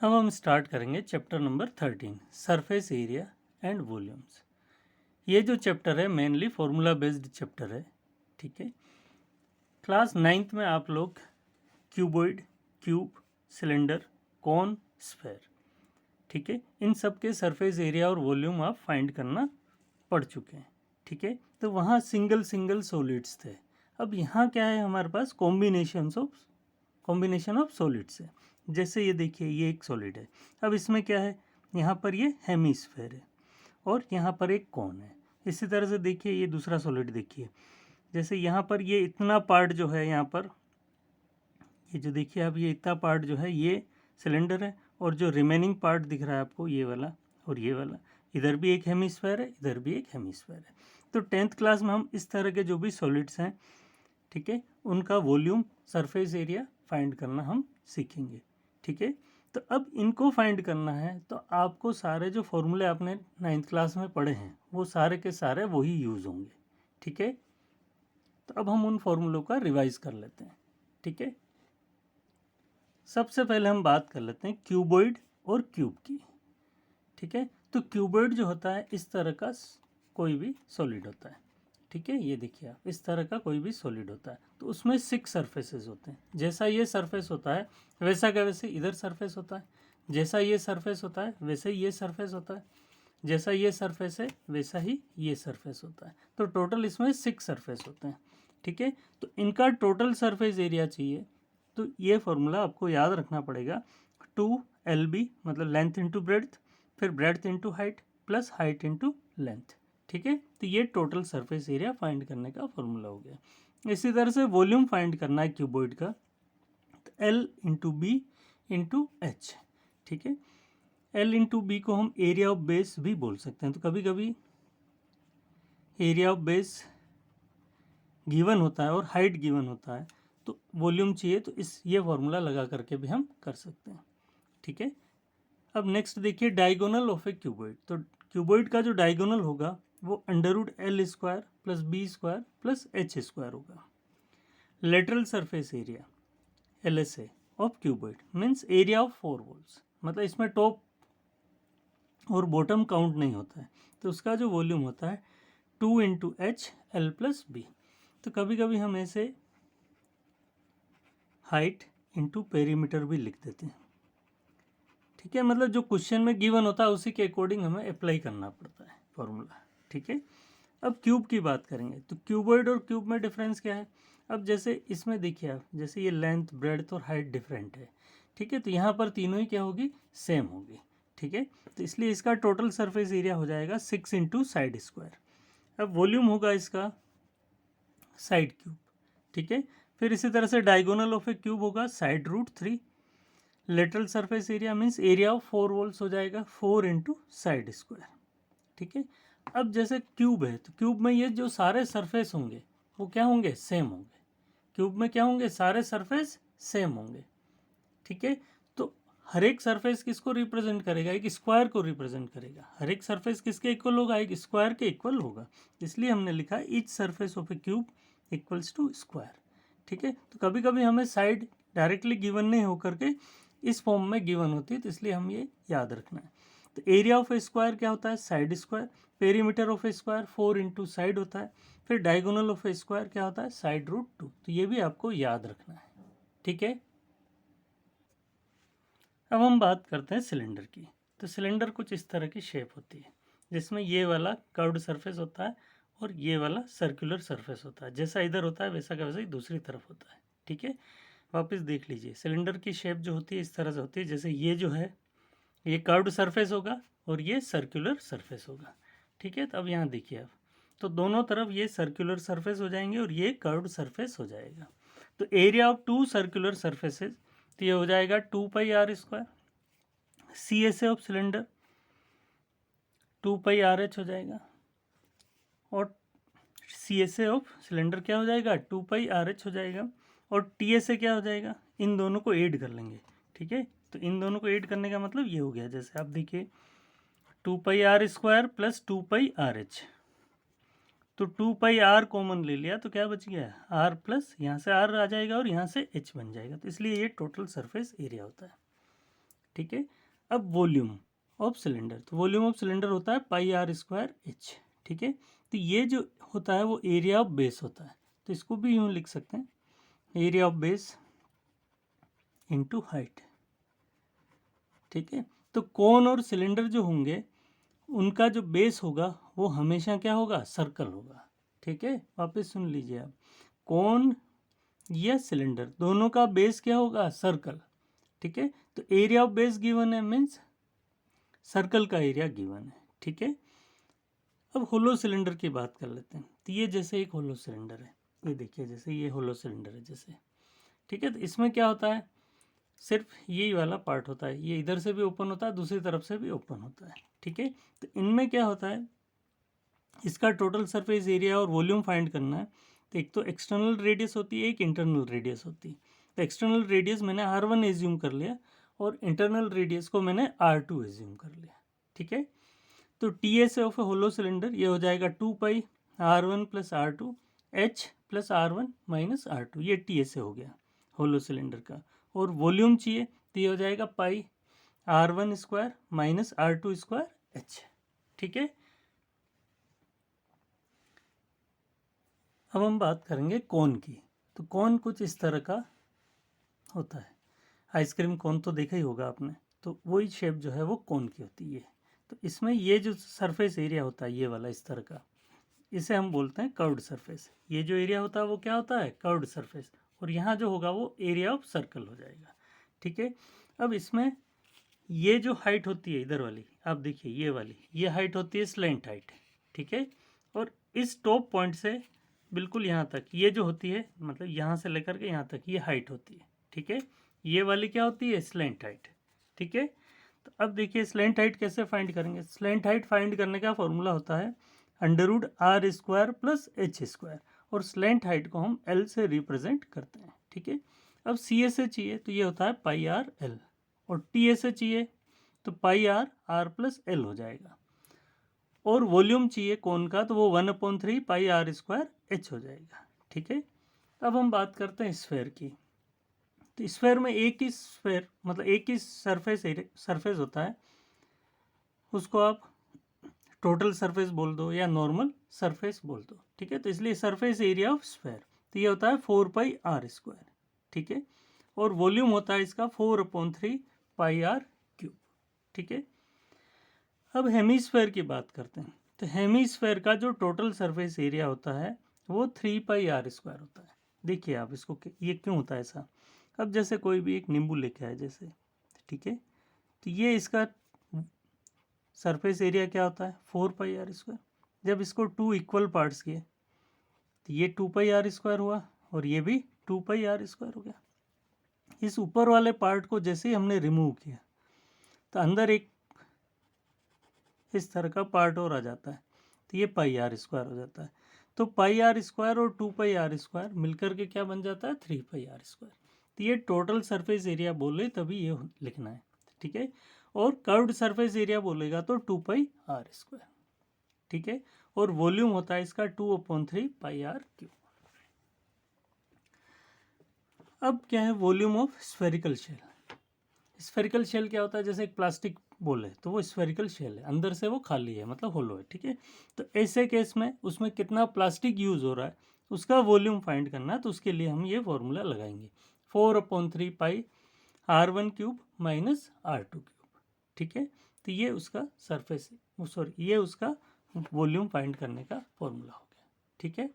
अब हम स्टार्ट करेंगे chapter number 13 surface area and volumes. ये जो चैप्टर है मेनली फॉर्मूला बेस्ड चैप्टर है। ठीक है, क्लास 9th में आप लोग cuboid, cube, cylinder, cone, sphere, ठीक है, इन सब के सरफेस एरिया और वॉल्यूम आप फाइंड करना पढ़ चुके हैं। ठीक है, तो वहाँ सिंगल सिंगल सॉलिड्स थे। अब यहाँ क्या है, हमारे पास कॉम्बिनेशन ऑफ सॉलिड्स है। जैसे ये देखिए, ये एक सॉलिड है। अब इसमें क्या है, यहाँ पर ये हेमीस्फेयर है और यहाँ पर एक कॉन है। इसी तरह से देखिए, ये दूसरा सॉलिड देखिए, जैसे यहाँ पर ये इतना पार्ट जो है, यहाँ पर ये जो देखिए आप, ये इतना पार्ट जो है ये सिलेंडर है, और जो रिमेनिंग पार्ट दिख रहा है आपको ये वाला और ये वाला, इधर भी एक हेमीस्फेयर है, इधर भी एक हेमीस्फेयर है। तो 10th क्लास में हम इस तरह के जो भी सॉलिड्स हैं, ठीक है, उनका वॉल्यूम, सरफेस एरिया फाइंड करना हम सीखेंगे। ठीक है, तो अब इनको फाइंड करना है तो आपको सारे जो फॉर्मूले आपने 9th क्लास में पढ़े हैं वो सारे के सारे वही यूज़ होंगे। ठीक है, तो अब हम उन फॉर्मूलों का रिवाइज कर लेते हैं। ठीक है, सबसे पहले हम बात कर लेते हैं क्यूबॉइड और क्यूब की। ठीक है, तो क्यूबॉइड जो होता है इस तरह का कोई भी सॉलिड होता है। ठीक है, ये देखिए आप, इस तरह का कोई भी सॉलिड होता है तो उसमें 6 सरफेसेस होते हैं। जैसा ये सरफेस होता है वैसा का वैसे इधर सरफेस होता है, जैसा ये सरफेस होता है वैसे ही ये सरफेस होता है, जैसा ये सरफेस है वैसा ही ये सरफेस होता है। तो टोटल इसमें 6 सरफेस होते हैं। ठीक है, तो इनका टोटल सरफेस एरिया चाहिए तो ये फॉर्मूला आपको याद रखना पड़ेगा, 2LB मतलब लेंथ इंटू ब्रेड्थ, फिर breadth into height plus height into length. ठीक है, तो ये टोटल सरफेस एरिया फाइंड करने का फॉर्मूला हो गया। इसी तरह से वॉल्यूम फाइंड करना है क्यूबॉइड का, तो L into B into H. ठीक है, L इंटू बी को हम एरिया ऑफ बेस भी बोल सकते हैं। तो कभी कभी एरिया ऑफ बेस गिवन होता है और हाइट गिवन होता है, तो वॉल्यूम चाहिए तो ये फॉर्मूला लगा करके भी हम कर सकते हैं। ठीक है, अब नेक्स्ट देखिए डायगोनल ऑफ ए क्यूबॉइड। तो क्यूबॉइड का जो डायगोनल होगा वो √L² plus B² plus H² होगा। Lateral surface area LSA of cuboid means area of 4 walls, मतलब इसमें टॉप और बॉटम काउंट नहीं होता है, तो उसका जो वॉल्यूम होता है 2 into H L plus B. तो कभी कभी हम ऐसे हाइट इंटू पेरीमीटर भी लिख देते हैं। ठीक है, मतलब जो क्वेश्चन में गिवन होता है उसी के अकॉर्डिंग हमें अप्लाई करना पड़ता है फॉर्मूला। ठीक है, अब क्यूब की बात करेंगे तो क्यूबॉइड और क्यूब में डिफरेंस क्या है। अब जैसे इसमें देखिए आप, जैसे ये लेंथ, ब्रेड्थ और हाइट डिफरेंट है। ठीक है, तो यहाँ पर तीनों ही क्या होगी, सेम होगी। ठीक है, तो इसलिए इसका टोटल सरफेस एरिया हो जाएगा 6 इंटू साइड स्क्वायर। अब वॉल्यूम होगा इसका साइड क्यूब। ठीक है, फिर इसी तरह से डायगोनल ऑफ ए क्यूब होगा साइड√3। Lateral surface area means area of 4 walls हो जाएगा 4 इंटू साइड स्क्वायर। ठीक है, अब जैसे क्यूब है तो क्यूब में ये जो सारे सरफेस होंगे वो क्या होंगे, सेम होंगे। क्यूब में क्या होंगे, सारे सरफेस सेम होंगे। ठीक है, तो हर एक सरफेस किसको रिप्रेजेंट करेगा, एक स्क्वायर को रिप्रेजेंट करेगा। हर एक सरफेस किसके इक्वल होगा, एक स्क्वायर के इक्वल होगा। इसलिए हमने लिखा each surface of A cube equals to square. ठीक है, तो कभी कभी हमें साइड डायरेक्टली गिवन नहीं होकर के इस फॉर्म में गिवन होती है, तो इसलिए हम ये याद रखना है। तो एरिया ऑफ ए स्क्वायर क्या होता है, side square. Perimeter of A square 4 into side होता है। फिर डायगोनल ऑफ ए स्क्वायर क्या होता है, साइड√2। तो ये भी आपको याद रखना है। ठीक है, अब हम बात करते हैं सिलेंडर की। तो सिलेंडर कुछ इस तरह की शेप होती है, जिसमें ये वाला कर्व्ड सरफेस होता है और ये वाला सर्कुलर सरफेस होता है। जैसा इधर होता है वैसा का वैसा ही दूसरी तरफ होता है। ठीक है, वापस देख लीजिए, सिलेंडर की शेप जो होती है इस तरह से होती है, जैसे ये जो है ये कर्व्ड सरफेस होगा और ये सर्कुलर सरफेस होगा। ठीक है, तो अब यहाँ देखिए आप, तो दोनों तरफ ये सर्कुलर सरफेस हो जाएंगे और ये कर्व्ड सरफेस हो जाएगा। तो एरिया ऑफ 2 सर्कुलर सरफेसेस, तो ये हो जाएगा 2πr²। CSA of cylinder 2πRH हो जाएगा, और CSA ऑफ सिलेंडर क्या हो जाएगा, 2πRH हो जाएगा। और TSA क्या हो जाएगा, इन दोनों को ऐड कर लेंगे। ठीक है, तो इन दोनों को ऐड करने का मतलब ये हो गया, जैसे आप देखिए 2πr² प्लस 2πRH, तो 2πr कॉमन ले लिया तो क्या बच गया, r प्लस यहाँ से r आ जाएगा और यहाँ से h बन जाएगा। तो इसलिए ये टोटल सरफेस एरिया होता है। ठीक है। अब वॉल्यूम ऑफ सिलेंडर, तो वॉल्यूम ऑफ सिलेंडर होता है पाई आर स्क्वायर एच, ठीक है। तो ये जो होता है वो एरिया ऑफ बेस होता है, तो इसको भी यूँ लिख सकते हैं, area of base into height, ठीक है। तो कोन और सिलेंडर जो होंगे उनका जो बेस होगा वो हमेशा क्या होगा, सर्कल होगा, ठीक है। वापस सुन लीजिए आप, कोन या सिलेंडर दोनों का बेस क्या होगा, सर्कल, ठीक है। तो एरिया ऑफ बेस गिवन है, मीन्स सर्कल का एरिया गिवन है, ठीक है। अब होलो सिलेंडर की बात कर लेते हैं। तो ये जैसे एक होलो सिलेंडर है, ये देखिए जैसे ये होलो सिलेंडर है जैसे, ठीक है। तो इसमें क्या होता है, सिर्फ यही वाला पार्ट होता है, ये इधर से भी ओपन होता है, दूसरी तरफ से भी ओपन होता है, ठीक है। तो इनमें क्या होता है, इसका टोटल सरफेस एरिया और वॉल्यूम फाइंड करना है। तो एक तो एक्सटर्नल रेडियस होती है, एक इंटरनल रेडियस होती है। तो एक्सटर्नल रेडियस मैंने R1 एज्यूम कर लिया और इंटरनल रेडियस को मैंने R2 एज्यूम कर लिया, ठीक है। तो T S of a hollow cylinder ये हो जाएगा 2 pi R1 plus R2 H plus R1 minus R2, ये टी एस हो गया होलो सिलेंडर का। और वॉल्यूम चाहिए तो ये हो जाएगा पाई R1 square minus R2 square H, ठीक है। अब हम बात करेंगे कोन की। तो कोन कुछ इस तरह का होता है, आइसक्रीम कोन तो देखा ही होगा आपने, तो वही शेप जो है वो कोन की होती है। तो इसमें ये जो सरफेस एरिया होता है ये वाला इस तरह का, इसे हम बोलते हैं कर्व्ड सरफेस। ये जो एरिया होता है वो क्या होता है, कर्व्ड सरफेस, और यहाँ जो होगा वो एरिया ऑफ सर्कल हो जाएगा, ठीक है। अब इसमें ये जो हाइट होती है इधर वाली, आप देखिए ये वाली, ये हाइट होती है स्लेंट हाइट, ठीक है। और इस टॉप पॉइंट से बिल्कुल यहाँ तक ये जो होती है, मतलब यहाँ से लेकर के यहाँ तक ये हाइट होती है, ठीक है। ये वाली क्या होती है, स्लेंट हाइट, ठीक है। तो अब देखिए स्लेंट हाइट कैसे फाइंड करेंगे। स्लेंट हाइट फाइंड करने का फॉर्मूला होता है √r square plus H square, और स्लेंट हाइट को हम L से रिप्रेजेंट करते हैं, ठीक है। अब सी एस ए चाहिए तो ये होता है पाई आर एल, और टी एस ए चाहिए तो पाई आर प्लस एल हो जाएगा। और वॉल्यूम चाहिए कोन का तो वो 1/3 पाई आर स्क्वायर एच हो जाएगा, ठीक है। अब हम बात करते हैं स्फेयर की। तो स्फेयर में एक ही स्फेयर, मतलब एक ही सरफेस होता है, उसको आप टोटल सरफेस बोल दो या नॉर्मल सरफेस बोल दो, ठीक है। तो इसलिए सरफेस एरिया ऑफ स्फेयर तो ये होता है 4 पाई आर स्क्वायर, ठीक है। और वॉल्यूम होता है इसका 4/3 पाई आर क्यूब, ठीक है। अब हेमीस्फेयर की बात करते हैं। तो हेमीस्फेयर का जो टोटल सरफेस एरिया होता है वो 3 पाई आर स्क्वायर होता है। देखिए आप इसको, ये क्यों होता है ऐसा। अब जैसे कोई भी एक नींबू लेके आए जैसे, ठीक है, तो ये इसका सरफेस एरिया क्या होता है 4 पाई आर स्क्वायर। जब इसको 2 इक्वल पार्ट्स किए तो ये 2 पाई आर स्क्वायर हुआ और ये भी 2 पाई आर स्क्वायर हो गया। इस ऊपर वाले पार्ट को जैसे ही हमने रिमूव किया तो अंदर एक इस तरह का पार्ट और आ जाता है, तो ये पाई आर स्क्वायर हो जाता है। तो पाई आर स्क्वायर और 2 पाई आर स्क्वायर मिलकर के क्या बन जाता है, 3 पाई आर स्क्वायर। तो ये टोटल सरफेस एरिया बोले तभी ये लिखना है, ठीक है। और कर्व्ड सरफेस एरिया बोलेगा तो 2 पाई आर स्क्वायर, ठीक है। और वॉल्यूम होता है इसका 2/3 पाई आर क्यूब। अब क्या है volume of spherical shell. Spherical shell क्या होता है, जैसे एक प्लास्टिक बॉल है तो वो स्फेरिकल शेल है, अंदर से वो खाली है, मतलब होलो है, ठीक है। तो ऐसे केस में उसमें कितना प्लास्टिक यूज हो रहा है उसका वॉल्यूम फाइंड करना है, तो उसके लिए हम ये फॉर्मूला लगाएंगे 4/3 पाई R1 cube minus R2 cube, ठीक है। तो ये उसका सरफेस, सॉरी ये उसका वॉल्यूम फाइंड करने का फॉर्मूला हो गया, ठीक है।